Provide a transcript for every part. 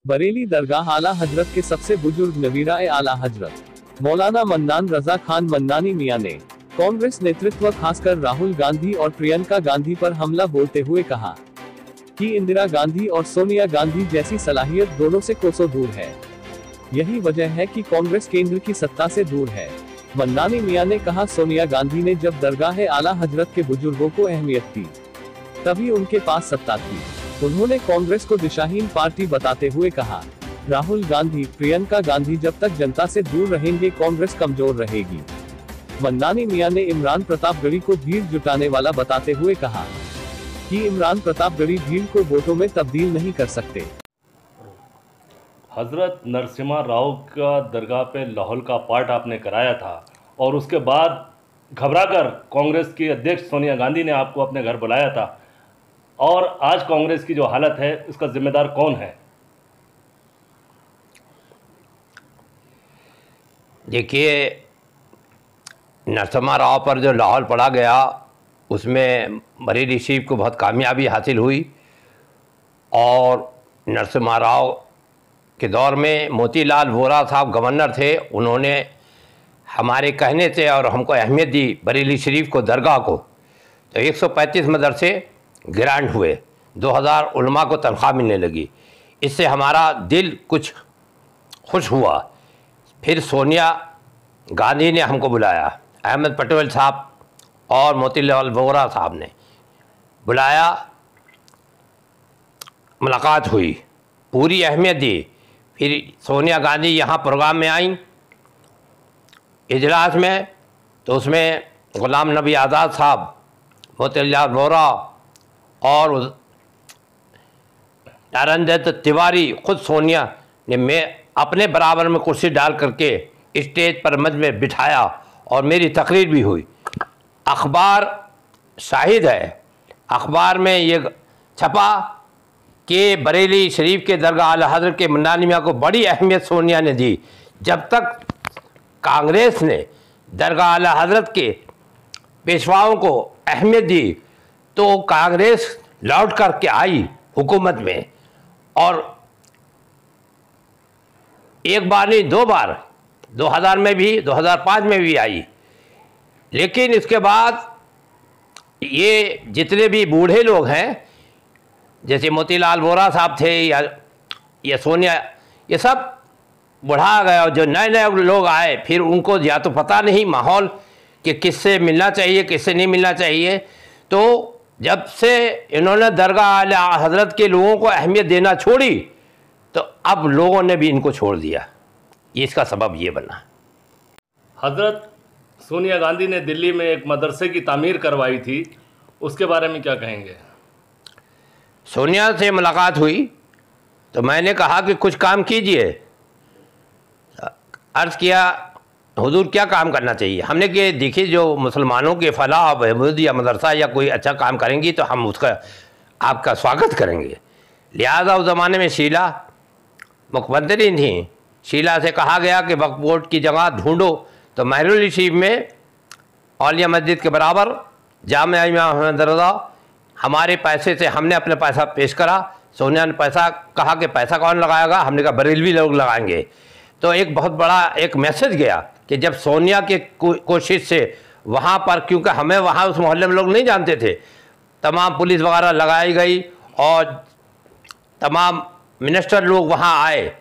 बरेली दरगाह आला हजरत के सबसे बुजुर्ग नवीरा ए आला हजरत मौलाना मन्नान रजा खान मन्नानी मियां ने कांग्रेस नेतृत्व खासकर राहुल गांधी और प्रियंका गांधी पर हमला बोलते हुए कहा कि इंदिरा गांधी और सोनिया गांधी जैसी सलाहियत दोनों से कोसों दूर है। यही वजह है कि कांग्रेस केंद्र की सत्ता से दूर है। मन्नानी मियां ने कहा, सोनिया गांधी ने जब दरगाह आला हजरत के बुजुर्गों को अहमियत दी तभी उनके पास सत्ता थी। उन्होंने कांग्रेस को दिशाहीन पार्टी बताते हुए कहा, राहुल गांधी, प्रियंका गांधी जब तक जनता से दूर रहेंगे कांग्रेस कमजोर रहेगी। मन्नानी मियां ने इमरान प्रतापगढ़ी को भीड़ जुटाने वाला बताते हुए कहा कि इमरान प्रतापगढ़ी भीड़ को वोटों में तब्दील नहीं कर सकते। हजरत नरसिम्हा राव का दरगाह पे लाहौल का पाठ आपने कराया था और उसके बाद घबराकर कांग्रेस की अध्यक्ष सोनिया गांधी ने आपको अपने घर बुलाया था, और आज कांग्रेस की जो हालत है इसका जिम्मेदार कौन है? देखिए, नरसिम्हा राव पर जो लाहौल पड़ा गया उसमें बरेली शरीफ को बहुत कामयाबी हासिल हुई, और नरसिम्हा राव के दौर में मोतीलाल वोरा साहब गवर्नर थे। उन्होंने हमारे कहने से और हमको अहमियत दी बरेली शरीफ को, दरगाह को। तो 135 मदरसे ग्रांट हुए, 2000 उलमा को तनख्वाह मिलने लगी। इससे हमारा दिल कुछ खुश हुआ। फिर सोनिया गांधी ने हमको बुलाया, अहमद पटेल साहब और मोतीलाल वोरा साहब ने बुलाया, मुलाकात हुई, पूरी अहमियत दी। फिर सोनिया गांधी यहाँ प्रोग्राम में आई इजलास में, तो उसमें गुलाम नबी आज़ाद साहब, मोतीलाल वोरा और नारायण तिवारी, खुद सोनिया ने मैं अपने बराबर में कुर्सी डाल करके स्टेज पर मंच में बिठाया और मेरी तकरीर भी हुई। अखबार शाहिद है, अखबार में ये छपा कि बरेली शरीफ के दरगाह आला हज़रत के मन्नानी मियां को बड़ी अहमियत सोनिया ने दी। जब तक कांग्रेस ने दरगाह आला हज़रत के पेशवाओं को अहमियत दी तो कांग्रेस लौट करके आई हुकूमत में, और एक बार नहीं 2 बार, 2000 में भी 2005 में भी आई। लेकिन इसके बाद ये जितने भी बूढ़े लोग हैं, जैसे मोतीलाल वोरा साहब थे या सोनिया, ये सब बढ़ा गए, और जो नए नए लोग आए फिर उनको या तो पता नहीं माहौल कि किससे मिलना चाहिए किससे नहीं मिलना चाहिए। तो जब से इन्होंने दरगाह आला हज़रत के लोगों को अहमियत देना छोड़ी तो अब लोगों ने भी इनको छोड़ दिया। इसका सबब ये बना। हजरत सोनिया गांधी ने दिल्ली में एक मदरसे की तामीर करवाई थी, उसके बारे में क्या कहेंगे? सोनिया से मुलाकात हुई तो मैंने कहा कि कुछ काम कीजिए। अर्ज़ किया, हुजूर क्या काम करना चाहिए? हमने कि देखिए, जो मुसलमानों के फलाह बहबूद या मदरसा या कोई अच्छा काम करेंगी तो हम उसका आपका स्वागत करेंगे। लिहाजा उस ज़माने में शीला मुख्यमंत्री थी। शीला से कहा गया कि वक्फ बोर्ड की जगह ढूंढो, तो बरेली शरीफ में औलिया मस्जिद के बराबर जामिया इमाम अहमद रज़ा, हमारे पैसे से हमने अपने पैसा पेश करा। सोनिया ने पैसा कहा कि पैसा कौन लगाएगा? हमने कहा बरेलवी लोग लगाएंगे। तो एक बहुत बड़ा एक मैसेज गया कि जब सोनिया के कोशिश से वहाँ पर, क्योंकि हमें वहाँ उस मोहल्ले में लोग नहीं जानते थे, तमाम पुलिस वगैरह लगाई गई और तमाम मिनिस्टर लोग वहाँ आए।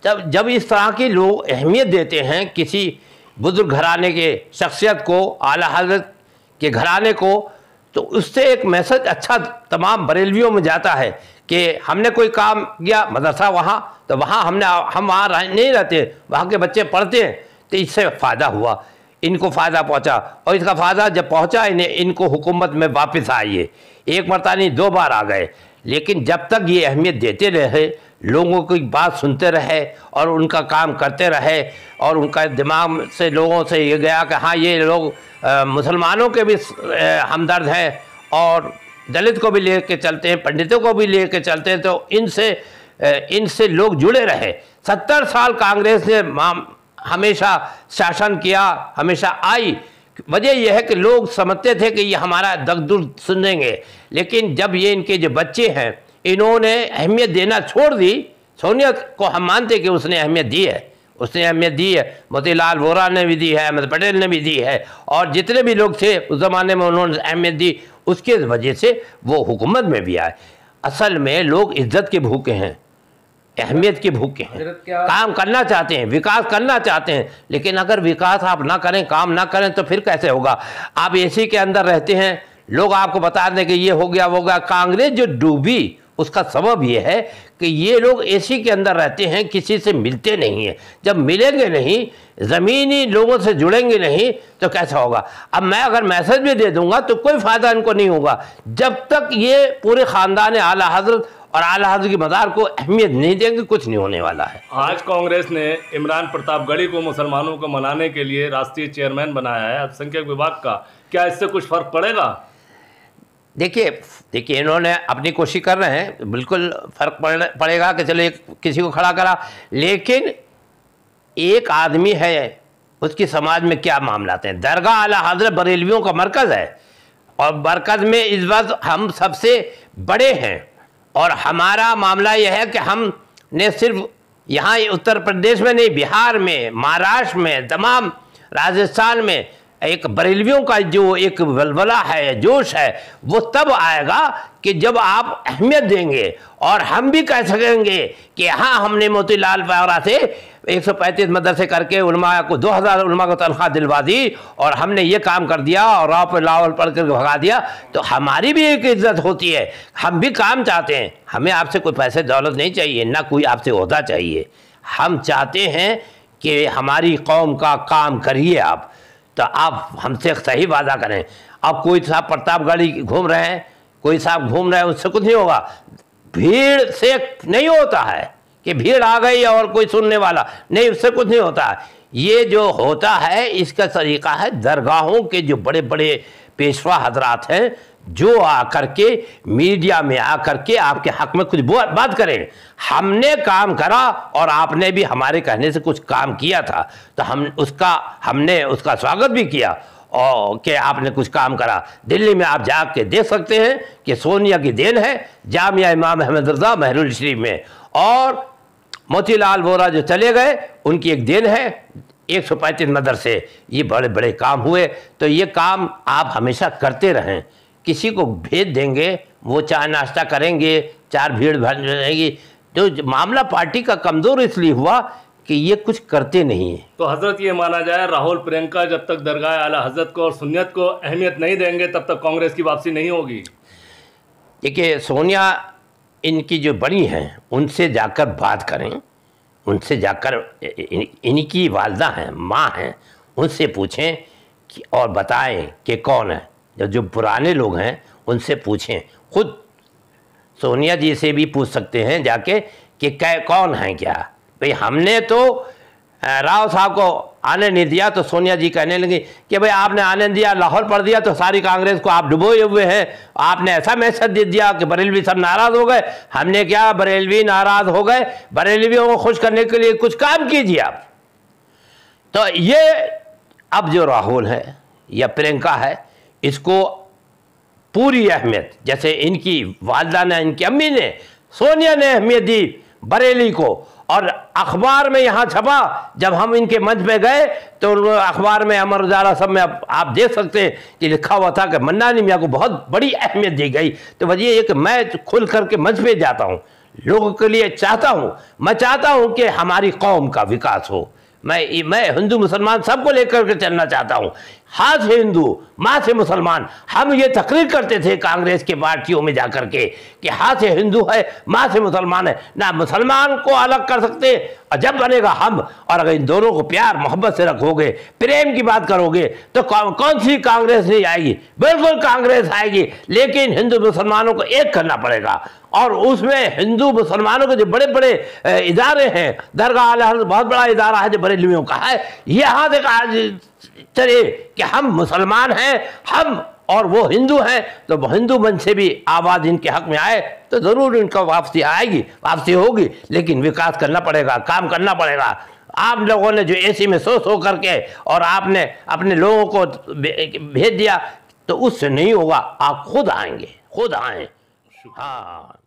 जब इस तरह के लोग अहमियत देते हैं किसी बुजुर्ग घराने के शख्सियत को, आला हज़रत के घराने को, तो उससे एक मैसेज अच्छा तमाम बरेलवियों में जाता है कि हमने कोई काम किया, मदरसा वहाँ, तो वहाँ हम वहाँ नहीं रहते, वहाँ के बच्चे पढ़ते हैं, तो इससे फ़ायदा हुआ, इनको फ़ायदा पहुँचा। और इसका फ़ायदा जब पहुँचा इनको हुकूमत में वापस आइए। एक मरतबा नहीं 2 बार आ गए, लेकिन जब तक ये अहमियत देते रहे, लोगों की बात सुनते रहे और उनका काम करते रहे, और उनका दिमाग से लोगों से ये गया कि हाँ, ये लोग मुसलमानों के भी हमदर्द हैं और दलित को भी ले के चलते हैं, पंडितों को भी ले के चलते हैं, तो इनसे लोग जुड़े रहे। 70 साल कांग्रेस ने हमेशा शासन किया, हमेशा आई। वजह यह है कि लोग समझते थे कि ये हमारा दर्द सुनेंगे, लेकिन जब ये इनके जो बच्चे हैं इन्होंने अहमियत देना छोड़ दी सोनिया को हम मानते कि उसने अहमियत दी है, उसने अहमियत दी है, मोतीलाल वोरा ने भी दी है, अहमद पटेल ने भी दी है, और जितने भी लोग थे उस ज़माने में उन्होंने अहमियत दी, उसके वजह से वो हुकूमत में भी आए। असल में लोग इज्जत के भूखे हैं, अहमियत के भूखे हैं, काम करना चाहते हैं, विकास करना चाहते हैं, लेकिन अगर विकास आप ना करें, काम ना करें तो फिर कैसे होगा। आप एसी के अंदर रहते हैं, लोग आपको बता दें कि ये हो गया वो गया। कांग्रेस जो डूबी उसका सबब ये है कि ये लोग एसी के अंदर रहते हैं, किसी से मिलते नहीं हैं। जब मिलेंगे नहीं, ज़मीनी लोगों से जुड़ेंगे नहीं तो कैसा होगा। अब मैं अगर मैसेज भी दे दूंगा तो कोई फ़ायदा इनको नहीं होगा जब तक ये पूरे ख़ानदान आला हज़रत और आला हज़रत की मज़ार को अहमियत नहीं देंगे, कुछ नहीं होने वाला है। आज कांग्रेस ने इमरान प्रतापगढ़ी को मुसलमानों को मनाने के लिए राष्ट्रीय चेयरमैन बनाया है अल्पसंख्यक विभाग का, क्या इससे कुछ फ़र्क पड़ेगा? देखिए इन्होंने अपनी कोशिश कर रहे हैं, बिल्कुल फ़र्क पड़ेगा कि चलो किसी को खड़ा करा, लेकिन एक आदमी है, उसकी समाज में क्या मामला हैं। दरगाह आला हज़रत बरेलवियों का मरकज़ है और मरकज़ में इस वक्त हम सबसे बड़े हैं, और हमारा मामला यह है कि हमने सिर्फ यहाँ उत्तर प्रदेश में नहीं, बिहार में, महाराष्ट्र में, तमाम राजस्थान में एक बरेलवियों का जो एक वलवला है, जोश है, वो तब आएगा कि जब आप अहमियत देंगे और हम भी कह सकेंगे कि हाँ हमने मोतीलाल वोरा से 135 मदरसे करके उलमा को 2000 उलमा को तनख्वाह दिलवा दी और हमने ये काम कर दिया और राव पे लावल पढ़ कर भगा दिया, तो हमारी भी एक इज्जत होती है। हम भी काम चाहते हैं, हमें आपसे कोई पैसे दौलत नहीं चाहिए, ना कोई आपसे ओहदा चाहिए। हम चाहते हैं कि हमारी कौम का काम करिए आप, तो आप हमसे सही वादा करें। अब कोई साहब प्रतापगढ़ी घूम रहे हैं, कोई साहब घूम रहे हैं, उससे कुछ नहीं होगा। भीड़ से नहीं होता है कि भीड़ आ गई और कोई सुनने वाला नहीं, उससे कुछ नहीं होता है। ये जो होता है इसका तरीका है दरगाहों के जो बड़े बड़े पेशवा हजरात हैं, जो आकर के मीडिया में आकर के आपके हक में कुछ बात करें। हमने काम करा और आपने भी हमारे कहने से कुछ काम किया था, तो हमने उसका स्वागत भी किया और कि आपने कुछ काम करा। दिल्ली में आप जाके देख सकते हैं कि सोनिया की देन है जामिया इमाम अहमद रज़ा महरुल शरीफ में, और मोतीलाल वोरा जो चले गए उनकी एक देन है 135 मदरसे। ये बड़े बड़े काम हुए, तो ये काम आप हमेशा करते रहें। किसी को भेज देंगे, वो चाय नाश्ता करेंगे, चार भीड़ भर रहेगी, तो मामला पार्टी का कमज़ोर इसलिए हुआ कि ये कुछ करते नहीं है। तो हजरत ये माना जाए राहुल प्रियंका जब तक दरगाह आला हजरत को और सुन्नियत को अहमियत नहीं देंगे तब तक कांग्रेस की वापसी नहीं होगी। देखिए सोनिया इनकी जो बड़ी हैं उनसे जाकर बात करें, उनसे जाकर इनकी वालदा हैं, माँ हैं, उनसे पूछें कि और बताएं कि कौन है। जो पुराने लोग हैं उनसे पूछें, खुद सोनिया जी से भी पूछ सकते हैं जाके कि कौन है क्या। भाई हमने तो राव साहब को आने नहीं दिया, तो सोनिया जी कहने लगी कि भाई आपने आने दिया, लाहौर पढ़ दिया तो सारी कांग्रेस को आप डुबोए हुए हैं। आपने ऐसा मैसेज दे दिया कि बरेलवी सब नाराज़ हो गए। हमने क्या, बरेलवी नाराज़ हो गए, बरेलवियों को खुश करने के लिए कुछ काम कीजिए आप। तो ये अब जो राहुल है या प्रियंका है, इसको पूरी अहमियत, जैसे इनकी वालदा ने, इनकी अम्मी ने, सोनिया ने अहमियत दी बरेली को, और अखबार में यहाँ छपा। जब हम इनके मंच पे गए तो अखबार में, अमर उजाला सब में आप देख सकते हैं कि लिखा हुआ था कि मन्नानी मियाँ को बहुत बड़ी अहमियत दी गई। तो वजह ये कि मैं खुल करके मंच पे जाता हूँ, लोगों के लिए चाहता हूँ, मैं चाहता हूँ कि हमारी कौम का विकास हो। मैं हिंदू मुसलमान सबको लेकर के चलना चाहता हूँ, हाथ से हिंदू माँ से मुसलमान। हम ये तकरीर करते थे कांग्रेस के पार्टियों में जाकर के कि हाथ से हिंदू है, माँ से मुसलमान है, ना मुसलमान को अलग कर सकते, और जब बनेगा हम, और अगर इन दोनों को प्यार मोहब्बत से रखोगे, प्रेम की बात करोगे, तो कौन सी कांग्रेस नहीं आएगी? बिल्कुल कांग्रेस आएगी, लेकिन हिंदू मुसलमानों को एक करना पड़ेगा। और उसमें हिंदू मुसलमानों के जो बड़े बड़े इदारे हैं, दरगाह आला हज़रत बहुत बड़ा इदारा है जो बरेलवियों का है, यहाँ से कहा चले कि हम मुसलमान हैं, हम और वो हिंदू हैं, तो हिंदू मन से भी आवाज़ इनके हक में आए तो ज़रूर इनका वापसी आएगी, वापसी होगी। लेकिन विकास करना पड़ेगा, काम करना पड़ेगा। आप लोगों ने जो एसी में सो करके और आपने अपने लोगों को भेज दिया, तो उससे नहीं होगा। आप खुद आएंगे, खुद आएँ। हाँ।